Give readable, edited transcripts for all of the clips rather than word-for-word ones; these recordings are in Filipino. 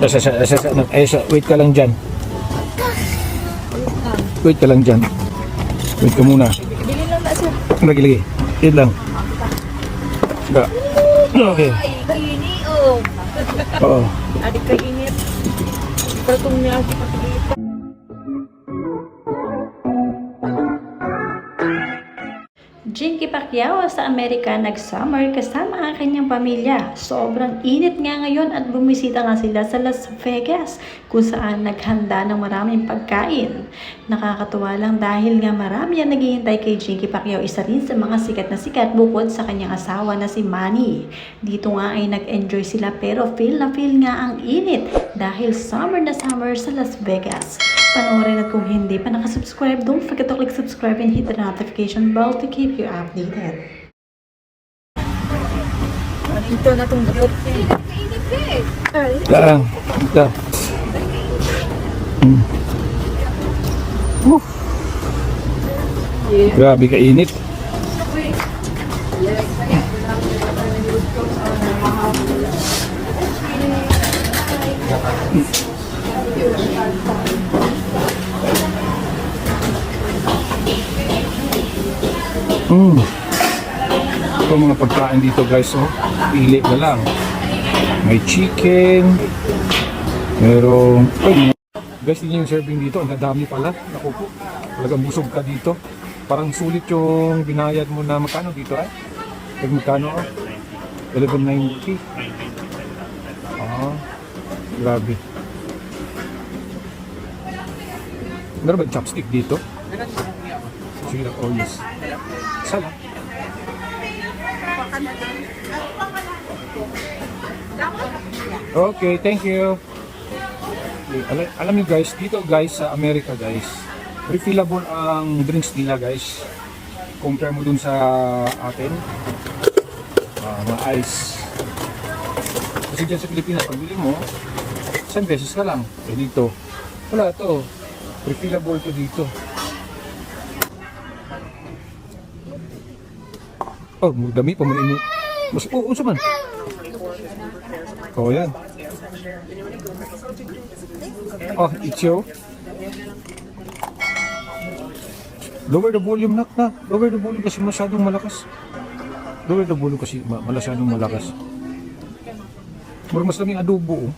Wait ka lang dyan. Wait ka lang dyan. Wait ka muna. Dili lang na sir. Lagi. Wait lang. Okay. Ay, kaini oh. Oo. Adik kainit. Pero kung niya Jinky Pacquiao sa Amerika nag-summer kasama ang kanyang pamilya. Sobrang init nga ngayon at bumisita nga sila sa Las Vegas kung saan naghanda ng maraming pagkain. Nakakatuwa lang dahil nga marami ang naghihintay kay Jinky Pacquiao, isa rin sa mga sikat na sikat bukod sa kanyang asawa na si Manny. Dito nga ay nag-enjoy sila pero feel na feel nga ang init dahil summer na summer sa Las Vegas. Panoorin at kung hindi pa nakasubscribe, don't forget to click subscribe and hit the notification bell to keep you updated. ito na itong buot. Kainit ka eh. Lang. Ito. Grabe kainit. Ito mga pagkain dito guys, oh. Pili ka lang. May chicken. Merong guys, hindi yung serving dito. Ang dami pala. Naku po. Talagang busog ka dito. Parang sulit yung binayad mo na magkano dito eh. Magkano oh? 11.90. Grabe. Meron ba chopstick dito? Sige lang, oh yes. Sala. Okay, thank you. Alam niyo guys, dito guys sa Amerika guys, refillable ang drinks nila guys. Compare mo dun sa atin, mga ice. Kasi dyan sa Pilipinas, pag bili mo, 100 pesos ka lang. Eh dito, wala to. Refillable to dito. Oh, dami pa man ini. Mas unsa man? Oh, yan. Oh, Ichio. Lower the volume na. Lower the volume kasi masyadong malakas. Lower the volume kasi masyadong malakas. Mas daming adobo. Oh.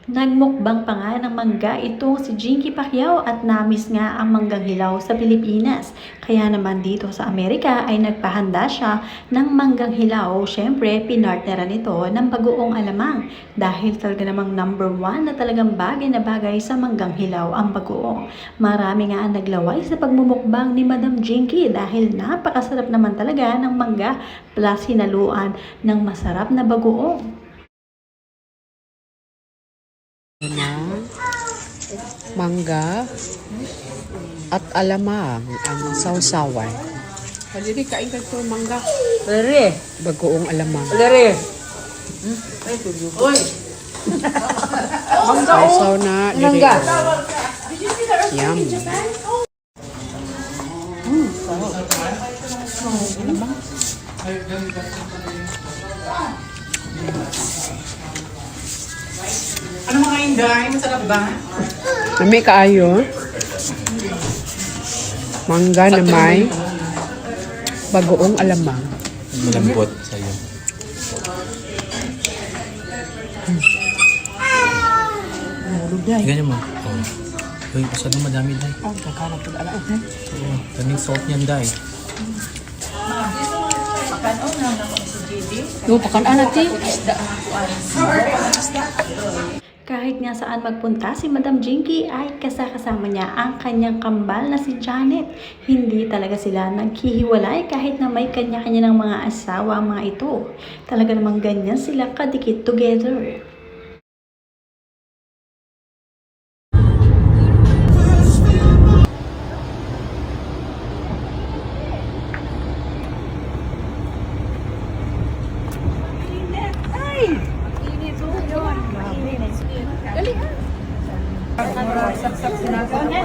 Nagmukbang pa nga ng mangga itong si Jinky Pacquiao at namis nga ang manggang hilaw sa Pilipinas. Kaya naman dito sa Amerika ay nagpahanda siya ng manggang hilaw. Siyempre, pinartneran ito ng bagoong alamang. Dahil talaga namang number 1 na talagang bagay na bagay sa manggang hilaw ang bagoong. Marami nga ang naglaway sa pagmumukbang ni Madam Jinky dahil napakasarap naman talaga ng mangga plus hinaluan ng masarap na bagoong. Mangga at alamang ang sausawan. Haliri, kain ka ito mangga. Lere. Bagoong alamang. Haliri. Ay, tuloy. Oy! Mangga oh! Sausaw na. Mangga. Yum. Ano mga inday? Masarap ba? Nami kaayo. Mangga na may bagoong alamang. Malambot sa'yo. Ganyan mo. Oh. Uy, pasado madami, day. Oh, kakarap pag ala. Oo, daming salt niyan, day. Yo, pakan natin. Kahit nga saan magpunta si Madam Jinky ay kasama niya ang kanyang kambal na si Janet. Hindi talaga sila naghihiwalay kahit na may kanya-kanya ng mga asawa ang mga ito. Talaga namang ganyan sila kadikit together. Saksak sinasabi.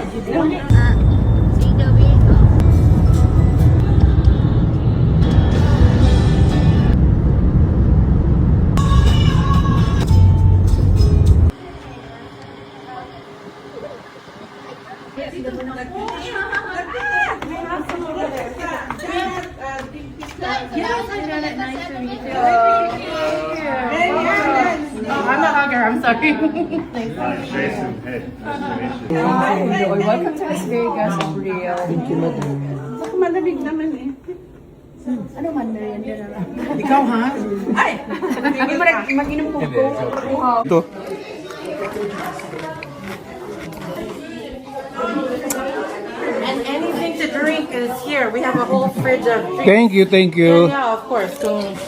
I'm sorry. Welcome to Las Vegas, April. Thank you, madam. Baka malamig naman eh. Ano man, merienda na lang. Ikaw, ha? Ay! Mag-inom po ko. Ito. And anything to drink is here. We have a whole fridge of drinks. Thank you, thank you. Yeah, of course. Kung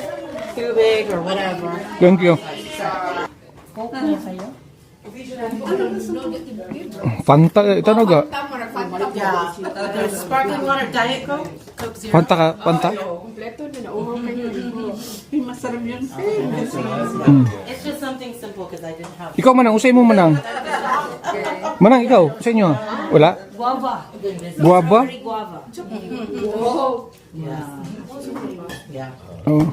tubig or whatever. Thank you. Fanta, ito na ga? Yeah. There's sparkling water, Diet Coke, Coke Zero. Fanta ka, Fanta? Masarap yan. It's just something simple because I didn't have. Ikaw manang, usay mo manang. Manang, ikaw, sa inyo. Wala? Guava. Guava? Guava. Yeah. Yeah. Oh.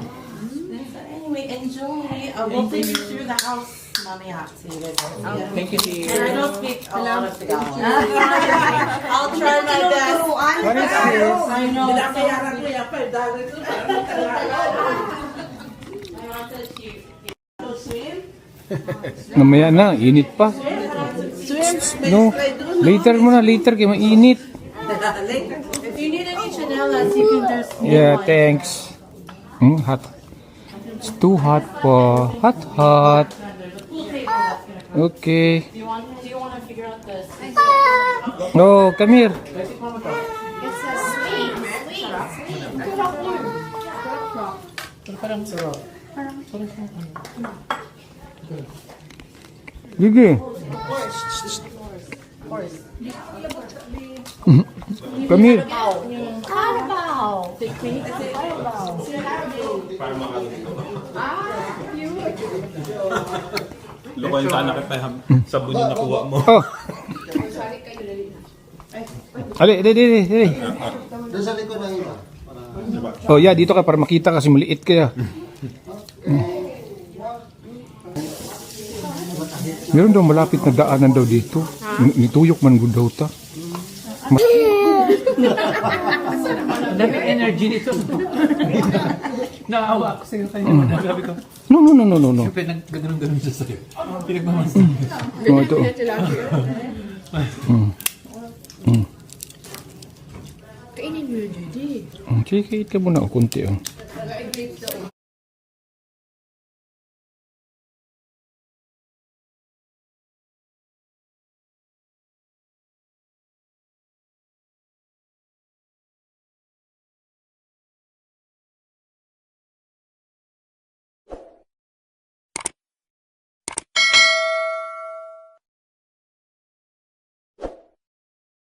Anyway, enjoy. We'll take you through the house. Mamaya, so you guys can see it. Thank you, dear. And I don't speak a lot of Tagalog. I'll try my best. What is this? I know. Namaya na, init pa. No, later mo na, later kaya mainit. If you need any chanelas, you can just. Yeah, thanks. Hot. It's too hot po. Hot, hot. Okay. Do you want to figure out this? No, come here. Gigi. Come here. Lokoy ka na kita sabon yung nakuha mo. Oh. Ali, dali. Oh, yeah, dito ka para makita kasi maliit kaya. Meron daw malapit na daanan daw dito. Nituyok man gud daw ta. Dami energy nito. Naawa ako sa'yo kanina. Sabi ko, No. nagganong-ganon siya sa'yo. Pinagmamasdan. Oh, ito. Kainin mo yun, Judy. Sige, kahit ka muna o kunti. Oh.